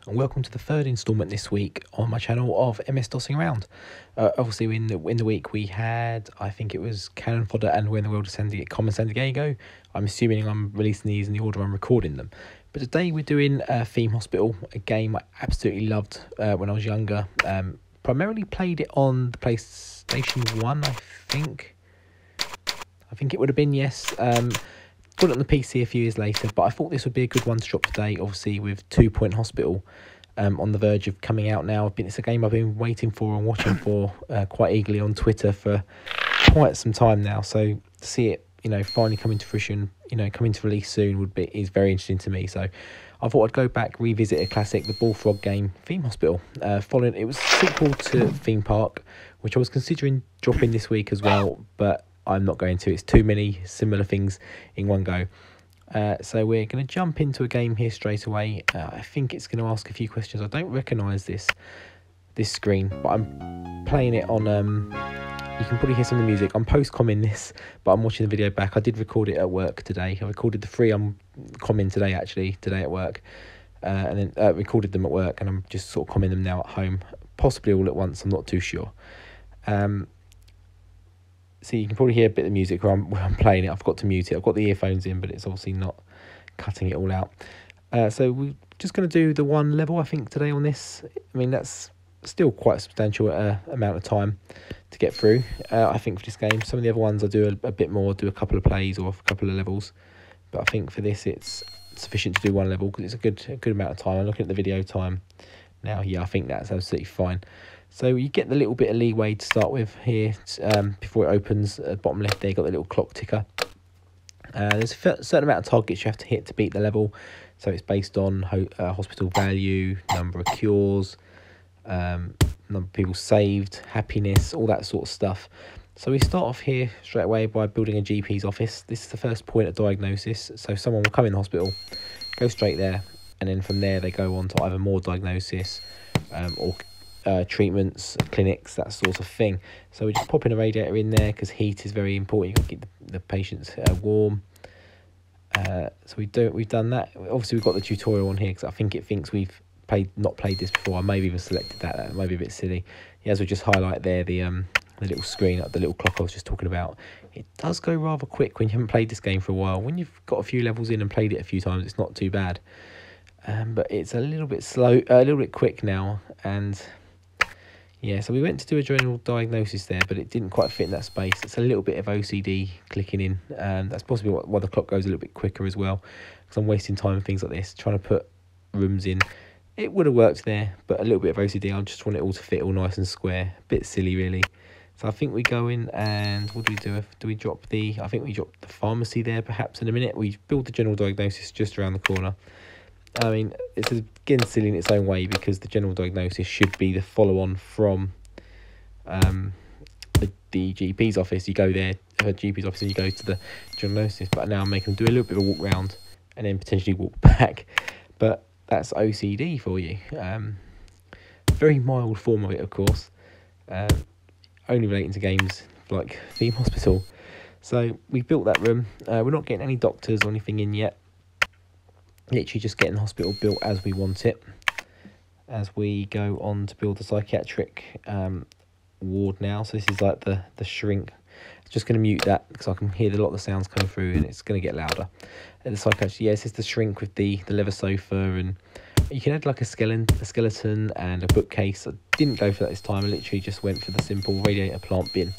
and welcome to the third instalment this week on my channel of MS Dossing Around. Obviously in the week we had, I think it was Cannon Fodder and Where in the World is Common San Diego. I'm assuming I'm releasing these in the order I'm recording them. But today we're doing Theme Hospital, a game I absolutely loved when I was younger. Primarily played it on the PlayStation 1, I think. I think it would have been, yes. Got it on the PC a few years later, but I thought this would be a good one to drop today, obviously with 2 Point Hospital on the verge of coming out now. It's a game I've been waiting for and watching for quite eagerly on Twitter for quite some time now. So to see it, finally coming to fruition, coming to release soon is very interesting to me. So I thought I'd go back, revisit a classic, the Bullfrog game, Theme Hospital. Following, it was a sequel to Theme Park, which I was considering dropping this week as well, but I'm not going to. It's too many similar things in one go. So we're going to jump into a game here straight away. I think it's going to ask a few questions. I don't recognise this screen, but I'm playing it on... you can probably hear some of the music. I'm post-comming this, but I'm watching the video back. I did record it at work today. I recorded the 3 I'm comming today, actually, today at work. And then recorded them at work, and I'm just sort of comming them now at home. Possibly all at once, I'm not too sure. So you can probably hear a bit of music where I'm playing it. I've got to mute it. I've got the earphones in, but it's obviously not cutting it all out. So we're just going to do the one level, I think, today on this. I mean, that's still quite a substantial amount of time to get through, I think, for this game. Some of the other ones I do a bit more, do a couple of plays or a couple of levels. But I think for this, it's sufficient to do one level because it's a good amount of time. I'm looking at the video time now. Yeah, I think that's absolutely fine. So you get the little bit of leeway to start with here before it opens. At the bottom left there, you've got the little clock ticker. There's a certain amount of targets you have to hit to beat the level. So it's based on hospital value, number of cures, number of people saved, happiness, all that sort of stuff. So we start off here straight away by building a GP's office. This is the first point of diagnosis. So someone will come in the hospital, go straight there, and then from there they go on to either more diagnosis or treatments, clinics, that sort of thing. So we're just popping a radiator in there because heat is very important. You've got to keep the patients warm. So we've done that. Obviously we've got the tutorial on here because I think it thinks we've not played this before. I may have even selected that. That might be a bit silly. Yeah, as we just highlight there the little screen, the little clock I was just talking about. It does go rather quick when you haven't played this game for a while. When you've got a few levels in and played it a few times, it's not too bad. But it's a little bit slow, a little bit quick now. And yeah, so we went to do a general diagnosis there, but it didn't quite fit in that space. It's a little bit of OCD clicking in. That's possibly why the clock goes a little bit quicker as well, because I'm wasting time and things like this, trying to put rooms in. It would have worked there, but a little bit of OCD. I just want it all to fit all nice and square. A bit silly, really. So I think we go in and what do we do? Do we drop I think we drop the pharmacy there perhaps in a minute. We build the general diagnosis just around the corner. I mean, it's again silly in its own way because the general diagnosis should be the follow-on from the GP's office. You go there, GP's office, and you go to the general diagnosis. But now I'm making them do a little bit of a walk round and then potentially walk back. But that's OCD for you. Very mild form of it, of course. Only relating to games like Theme Hospital. So we built that room. We're not getting any doctors or anything in yet. Literally just getting the hospital built as we want it. As we go on to build the psychiatric ward now. So this is like the shrink. I'm just going to mute that because I can hear a lot of the sounds coming through and it's going to get louder. And the psychiatric, yeah, this is the shrink with the leather sofa, and you can add like a skeleton and a bookcase. I didn't go for that this time. I literally just went for the simple radiator plant bin.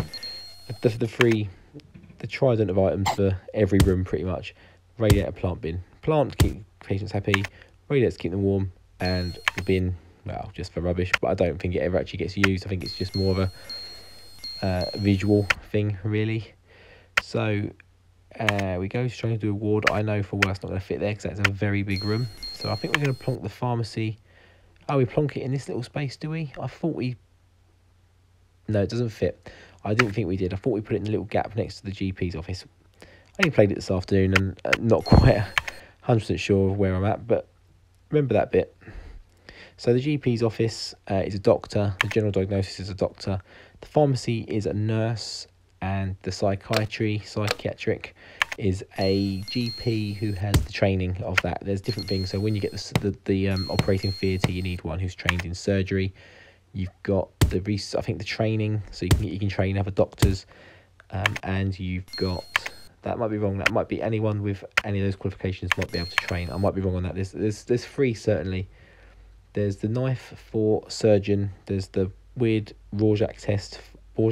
The trident of items for every room pretty much. Radiator plant bin. Plant to keep patients happy, radiator to keep them warm, and the bin, well, just for rubbish. But I don't think it ever actually gets used. I think it's just more of a visual thing, really. So we go trying to do a ward. I know for worse not going to fit there because that's a very big room. So I think we're going to plonk the pharmacy. Oh, we plonk it in this little space, do we? I thought we... No, it doesn't fit. I didn't think we did. I thought we put it in the little gap next to the GP's office. I only played it this afternoon and not quite 100% sure of where I'm at, but remember that bit. So the GP's office is a doctor. The general diagnosis is a doctor. The pharmacy is a nurse, and the psychiatric is a GP who has the training of that. There's different things. So when you get the operating theatre, you need one who's trained in surgery. You've got I think the training, so you can train other doctors, and you've got, that might be wrong, that might be anyone with any of those qualifications might be able to train. I might be wrong on that. There's three certainly. There's the knife for surgeon. There's the weird Rorschach test for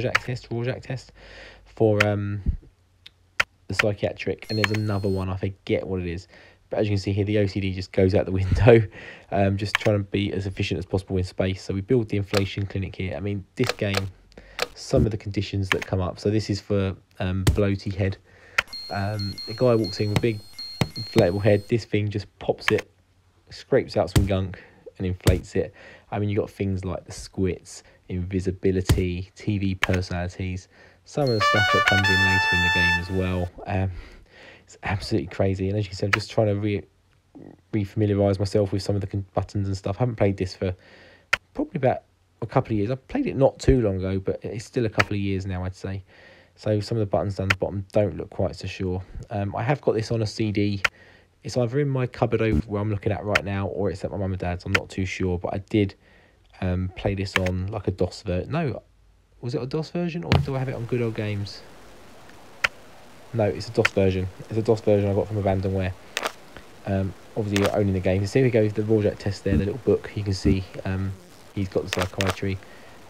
the psychiatric, and there's another one, I forget what it is. But as you can see here, the OCD just goes out the window. Just trying to be as efficient as possible in space. So we build the inflation clinic here. I mean, this game, some of the conditions that come up. So this is for bloaty head. The guy walks in with a big inflatable head. This thing just pops it, scrapes out some gunk and inflates it. I mean, you've got things like the squits, invisibility, TV personalities, some of the stuff that comes in later in the game as well. It's absolutely crazy. And as you can see, I'm just trying to re-familiarise myself with some of the buttons and stuff. I haven't played this for probably about a couple of years. I played it not too long ago, but it's still a couple of years now, I'd say. So some of the buttons down the bottom don't look quite so sure. I have got this on a CD. It's either in my cupboard over where I'm looking at right now, or it's at my mum and dad's. I'm not too sure, but I did play this on like a DOS version. No, was it a DOS version, or do I have it on Good Old Games? No, it's a DOS version. It's a DOS version I got from Abandonware. Obviously, you're owning the game. So here we go, the Rorschach test there, the little book. You can see he's got the psychiatry.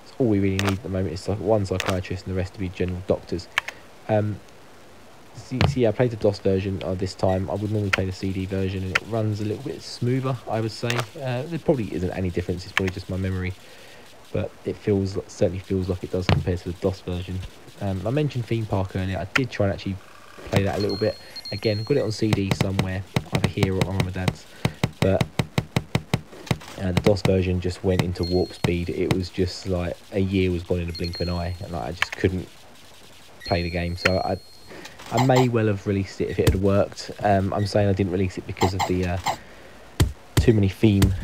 It's all we really need at the moment. It's like one psychiatrist and the rest to be general doctors. See, I played the DOS version this time. I would normally play the CD version, and it runs a little bit smoother, I would say. There probably isn't any difference. It's probably just my memory. But it certainly feels like it does compared to the DOS version. I mentioned Theme Park earlier. I did try and actually play that a little bit. Again, got it on CD somewhere, either here or at my mum and dad's. But the DOS version just went into warp speed. It was just like a year was gone in a blink of an eye, and I just couldn't play the game. So I may well have released it if it had worked. I'm saying I didn't release it because of the too many theme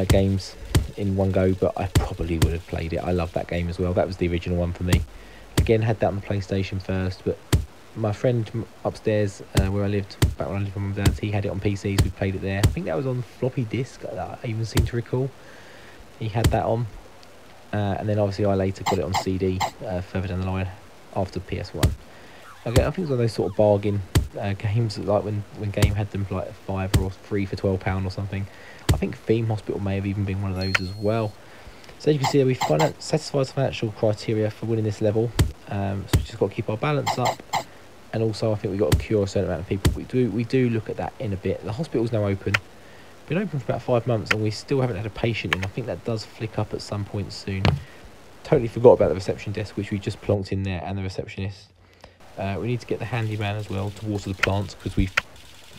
games in one go, but I probably would have played it. I love that game as well. That was the original one for me. Again, had that on the PlayStation first, but my friend upstairs where I lived, back when I lived with my mum and dad's, he had it on PCs. We played it there. I think that was on floppy disk, I even seem to recall. He had that on, and then obviously I later got it on CD further down the line after PS1. Again, I think it was one of those sort of bargain games, like when Game had them for like 5 or 3 for £12 or something. I think Theme Hospital may have even been one of those as well. So as you can see, we satisfied financial criteria for winning this level. So we just got to keep our balance up, and also I think we've got to cure a certain amount of people. We do look at that in a bit. The hospital's now open. Been open for about 5 months, and we still haven't had a patient in. I think that does flick up at some point soon. Totally forgot about the reception desk, which we just plonked in there, and the receptionist. We need to get the handyman as well to water the plants, because we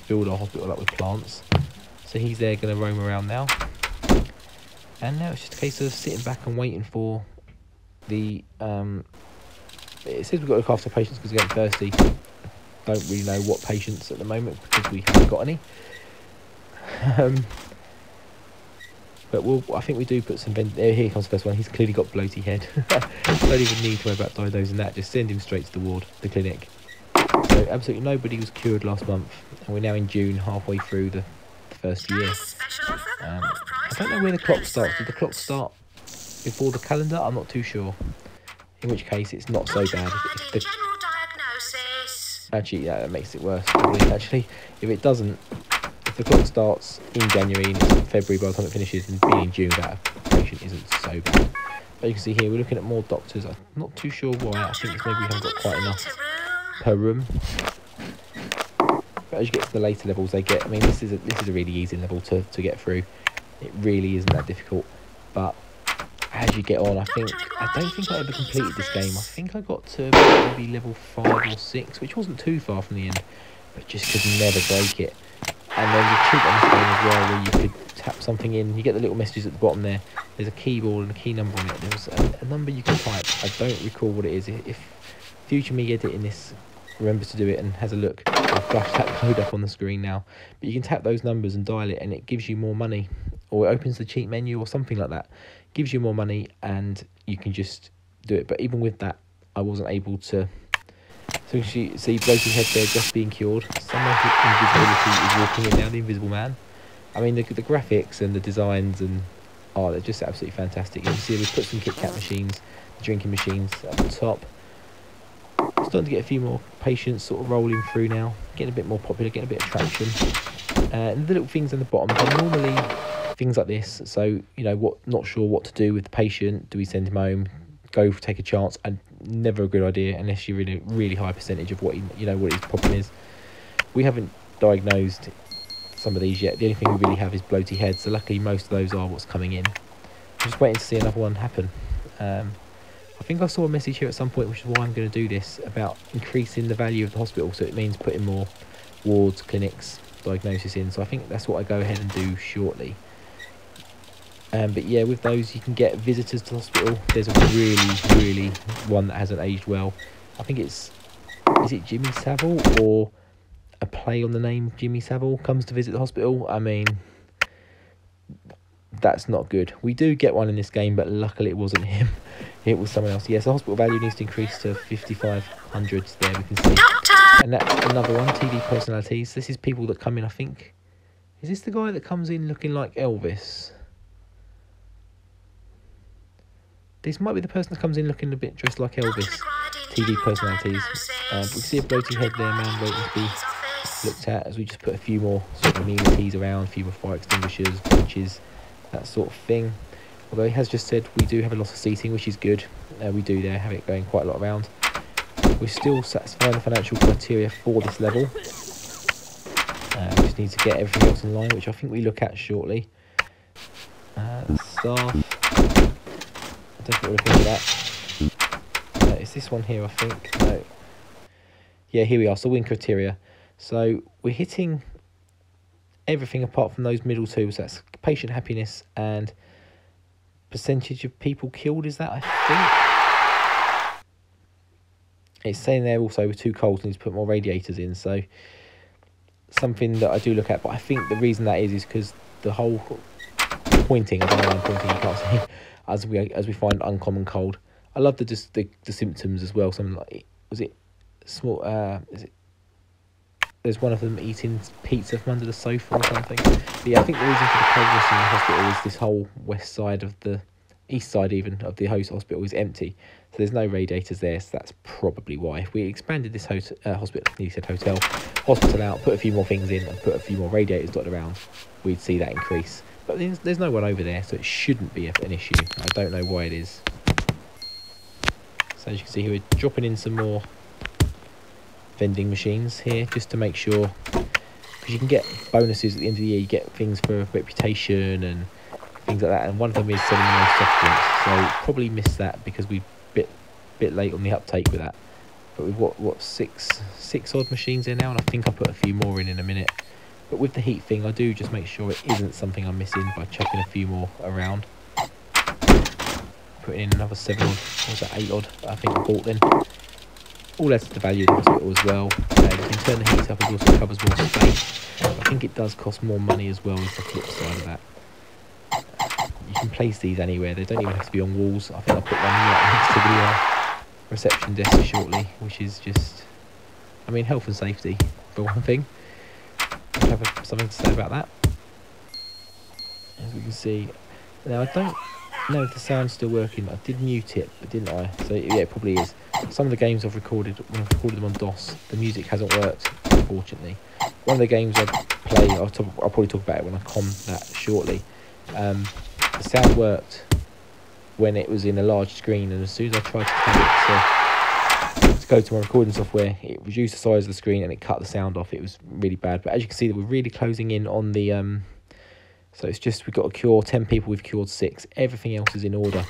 filled our hospital up with plants. So he's there, going to roam around now. And now it's just a case of sitting back and waiting for the... it says we've got to look after patients because we're getting thirsty. Don't really know what patients at the moment because we haven't got any. But I think we do put some... here comes the first one. He's clearly got bloaty head. Don't even need to worry about diagnosing that. Just send him straight to the ward, the clinic. So absolutely nobody was cured last month. And we're now in June, halfway through the first year. I don't know where the clock starts. Did the clock start before the calendar? I'm not too sure. In which case, it's not so bad. Actually, yeah, that makes it worse. Probably, actually, if it doesn't, if the clock starts in January and it's February by the time it finishes, and being in June without a patient isn't so bad. But you can see here, we're looking at more doctors. I'm not too sure why. I think it's maybe we haven't got quite enough per room. But as you get to the later levels, they get. I mean, this is a really easy level to get through. It really isn't that difficult. But as you get on, I don't think I ever completed this game. I think I got to maybe level 5 or 6, which wasn't too far from the end, but just could never break it. And then you cheat on this game as well, where you could tap something in. You get the little messages at the bottom there. There's a keyboard and a key number on it. There's a number you can type. I don't recall what it is. If future me editing this remembers to do it and has a look, I'll flash that code up on the screen now. But you can tap those numbers and dial it, and it gives you more money, or it opens the cheat menu or something like that. Gives you more money, and you can just do it. But even with that, I wasn't able to. So So you see bloated head there just being cured. Someone with invisibility is walking in now, the Invisible Man. I mean, the graphics and the designs and they're just absolutely fantastic. You can see we've put some Kit Kat machines, the drinking machines at the top. Starting to get a few more patients sort of rolling through now, getting a bit more popular, getting a bit of traction. And the little things on the bottom are normally things like this. So, you know, not sure what to do with the patient. Do we send him home? Go take a chance? And never a good idea unless you're in a really high percentage of what what his problem is. We haven't diagnosed some of these yet. The only thing we really have is bloaty heads. So luckily most of those are what's coming in. I'm just waiting to see another one happen. I think I saw a message here at some point, which is why I'm going to do this, about increasing the value of the hospital. So it means putting more wards, clinics, diagnosis in. So I think that's what I go ahead and do shortly. But yeah, with those you can get visitors to the hospital. There's a really one that hasn't aged well. I think is it Jimmy Savile, or a play on the name Jimmy Savile comes to visit the hospital. I mean, that's not good. We do get one in this game, but luckily it wasn't him. It was someone else. Yes, the hospital value needs to increase to 5,500. There we can see. And that's another one, TV personalities. This is people that come in, I think. Is this the guy that comes in looking like Elvis? This might be the person that comes in looking a bit dressed like Elvis. TV personalities. We see a bloated head there, man, waiting to be looked at, as we just put a few more sort of amenities around, a few more fire extinguishers, benches, that sort of thing. Although he has just said we do have a lot of seating, which is good. We do there have it going quite a lot around. We're still satisfying the financial criteria for this level. We just need to get everything else in line, which I think we look at shortly. Staff. I don't think we'll look into that. Is this one here, I think? No. Yeah, here we are. So win criteria. So we're hitting everything apart from those middle two. So that's patient happiness and percentage of people killed, is that, I think? It's saying there also with too cold, needs to put more radiators in. So something that I do look at, but I think the reason that is because the whole pointing, I don't know why I'm pointing, you can't see, as we find uncommon cold. I love the symptoms as well. Something like, was it small? Is it? There's one of them eating pizza from under the sofa or something. But yeah, I think the reason for the coldness in the hospital is this whole west side of the east side even of the host hospital is empty. So there's no radiators there, so that's probably why. If we expanded this hospital out, put a few more things in and put a few more radiators dotted around, we'd see that increase. But there's no one over there, so it shouldn't be an issue. I don't know why it is. So as you can see here, we're dropping in some more vending machines here just to make sure, because you can get bonuses at the end of the year. You get things for reputation and things like that, and one of them is selling the most soft drinks. So probably missed that because we're bit late on the uptake with that. But we've what six odd machines there now, and I think I'll put a few more in a minute. But with the heat thing, I do just make sure it isn't something I'm missing by chucking a few more around. Putting in another 7 odd, what was that, 8 odd I think I bought then. All adds to the value of the hospital as well. You can turn the heat up, it also covers more space. I think it does cost more money as well, is the flip side of that. You can place these anywhere, they don't even have to be on walls. I think I'll put one right next to the reception desk shortly, which is just, I mean, health and safety for one thing. I have something to say about that. As we can see, now I don't know if the sound's still working. I did mute it, but didn't I? So yeah, it probably is. Some of the games I've recorded, when I've recorded them on DOS, the music hasn't worked, unfortunately. One of the games I play, I'll probably talk about it when I com that shortly. The sound worked when it was in a large screen, and as soon as I tried to have it to go to my recording software, it reduced the size of the screen and it cut the sound off. It was really bad. But as you can see, that we're really closing in on the so it's just, we've got to cure 10 people, we've cured 6. Everything else is in order.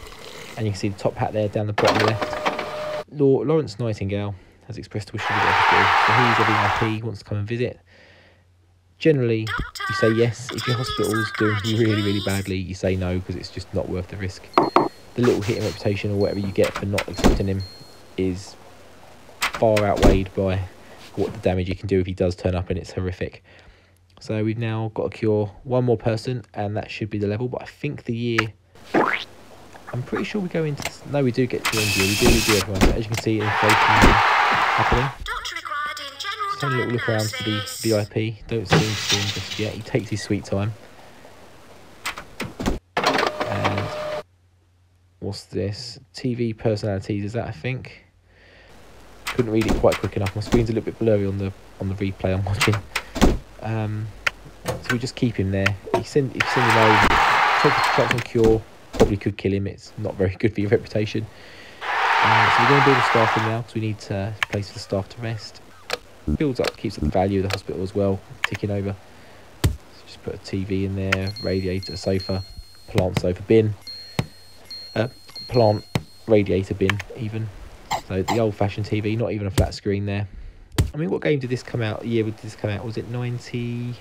And you can see the top hat there down the bottom left. Lawrence Nightingale has expressed a wish to visit the hospital. So he's a VIP, wants to come and visit. Generally, you say yes. If your hospital's doing really badly, you say no, because it's just not worth the risk. The little hit in reputation or whatever you get for not accepting him is far outweighed by what the damage you can do if he does turn up, and it's horrific. So we've now got to cure one more person, and that should be the level. But I think the year, I'm pretty sure we go into, no, we do get to the end of the year. We do everyone. So as you can see, inflation happening. having a little look around for the VIP. Don't seem to see him just yet. He takes his sweet time. And what's this? TV personalities, is that, I think? Couldn't read it quite quick enough. My screen's a little bit blurry on the replay I'm watching. So we just keep him there. If you send him over, take a chance on cure. Probably could kill him. It's not very good for your reputation. So we're going to build a staff in now because we need a place for the staff to rest. Builds up, keeps up the value of the hospital as well, ticking over. So just put a TV in there, radiator, sofa, plant sofa bin, plant radiator bin even. So the old-fashioned TV, not even a flat screen there. I mean, what game did this come out? Year did this come out? Was it 90?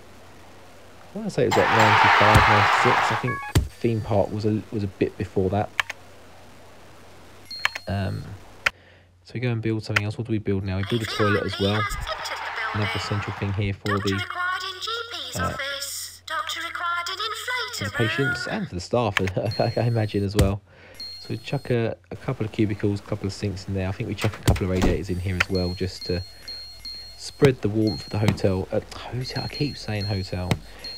I want to say it was like 95, 96. I think Theme Park was a bit before that. So we go and build something else. What do we build now? We build a toilet as well. Another central thing here for the patients and for the staff, I imagine, as well. So we chuck a couple of cubicles, a couple of sinks in there. I think we chuck a couple of radiators in here as well, just to spread the warmth of the hotel. I keep saying hotel.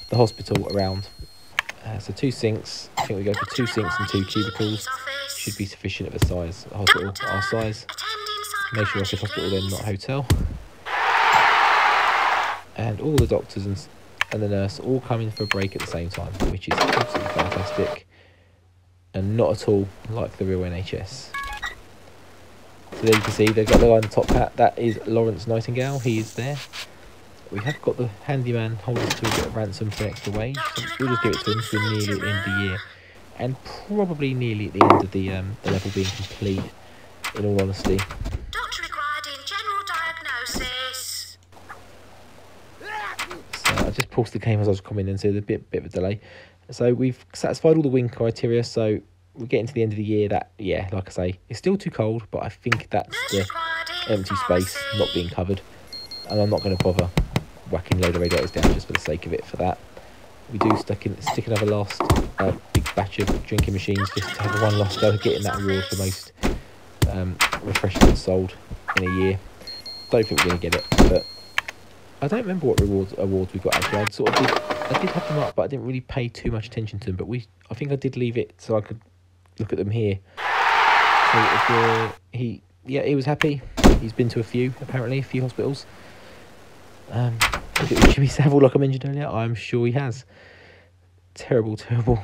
The hospital around. So 2 sinks. I think we go for 2 sinks and 2 cubicles. Should be sufficient of a size. A hospital our size. Make sure I said hospital then, not hotel. And all the doctors and the nurse all come in for a break at the same time, which is absolutely fantastic. And not at all like the real NHS. So there you can see they've got the guy in the top hat. That is Lawrence Nightingale. He is there. We have got the handyman hold us to a bit of ransom for extra wage. So we'll just give it to him because we're nearly at the end of the year. And probably nearly at the end of the level being complete, in all honesty. Doctor required in general diagnosis. So I just paused the game as I was coming in, so there's a bit of a delay. So we've satisfied all the wing criteria, so we're getting to the end of the year. That, yeah, like I say, it's still too cold, but I think that's the empty space not being covered. And I'm not going to bother whacking a load of radiators down just for the sake of it for that. We do stick another last big batch of drinking machines just to have one last go of getting that award for most refreshments sold in a year. Don't think we're going to get it, but I don't remember what awards we got actually. I did have them up, but I didn't really pay too much attention to them. But I think I did leave it so I could look at them here. So he was happy. He's been to a few hospitals. If it was Jimmy Savile, like I mentioned earlier, I'm sure he has. Terrible. I mean,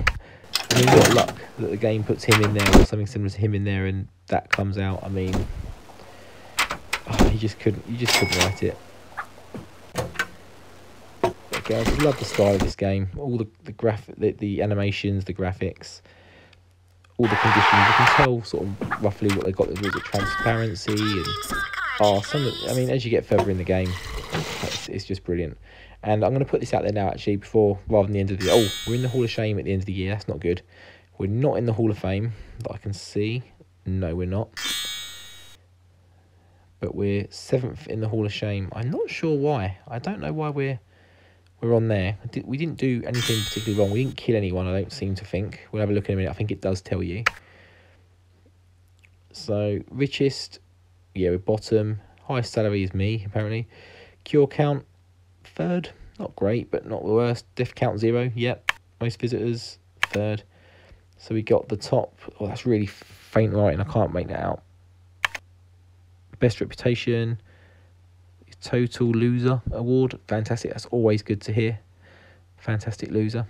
we've got luck that the game puts him in there or something similar to him in there, and that comes out. I mean, you just couldn't write it. Okay, I just love the style of this game. All the animations, the graphics, all the conditions. You can tell sort of roughly what they got. There was a transparency and I mean, as you get further in the game, it's just brilliant. And I'm going to put this out there now, actually, rather than the end of the year. Oh, we're in the Hall of Shame at the end of the year. That's not good. We're not in the Hall of Fame that I can see. No, we're not. But we're 7th in the Hall of Shame. I'm not sure why. I don't know why we're on there. We didn't do anything particularly wrong. We didn't kill anyone, I don't seem to think. We'll have a look in a minute. I think it does tell you. So, richest, yeah, we're bottom. Highest salary is me, apparently. Cure count, 3rd. Not great, but not the worst. Death count, 0. Yep. Most visitors, 3rd. So we got the top. Oh, that's really faint writing. I can't make that out. Best reputation. Total loser award. Fantastic. That's always good to hear. Fantastic loser.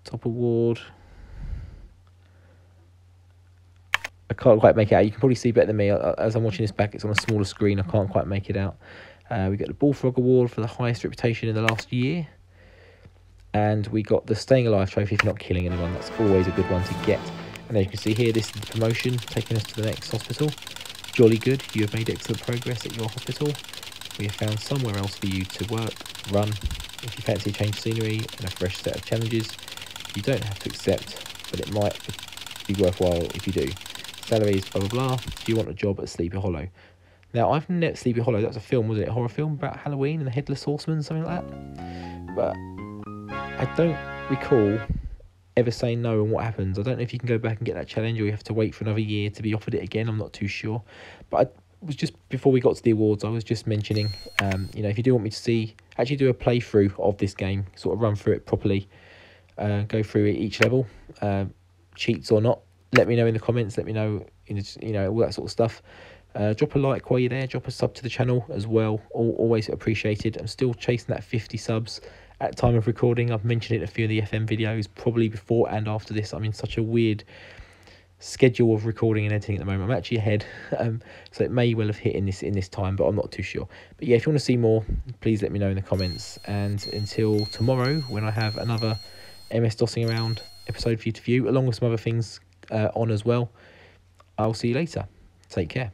Top award. I can't quite make it out. You can probably see better than me. As I'm watching this back, it's on a smaller screen. I can't quite make it out. We got the Bullfrog award for the highest reputation in the last year. And we got the Staying Alive trophy for not killing anyone. That's always a good one to get. And as you can see here, this is the promotion taking us to the next hospital. Jolly good. You have made excellent progress at your hospital. We have found somewhere else for you to work, run. If you fancy a change of scenery and a fresh set of challenges, you don't have to accept, but it might be worthwhile if you do. Salary is blah blah blah. Do you want a job at Sleepy Hollow? Now, I've never Sleepy Hollow. That was a film, wasn't it? A horror film about Halloween and the Headless Horseman, something like that. But I don't recall ever saying no and what happens. I don't know if you can go back and get that challenge or you have to wait for another year to be offered it again. I'm not too sure. But was just before we got to the awards, I was just mentioning, you know, if you do want me to actually do a playthrough of this game, sort of run through it properly, go through each level, cheats or not, let me know in the comments. Let me know, you know, all that sort of stuff. Drop a like while you're there. Drop a sub to the channel as well. Always appreciated. I'm still chasing that 50 subs at time of recording. I've mentioned it in a few of the FM videos, probably before and after this. I'm in such a weird schedule of recording and editing at the moment. I'm actually ahead, so it may well have hit in this time, but I'm not too sure. But yeah, if you want to see more, please let me know in the comments. And until tomorrow, when I have another MS Dossing Around episode for you to view, along with some other things on as well, I'll see you later. Take care.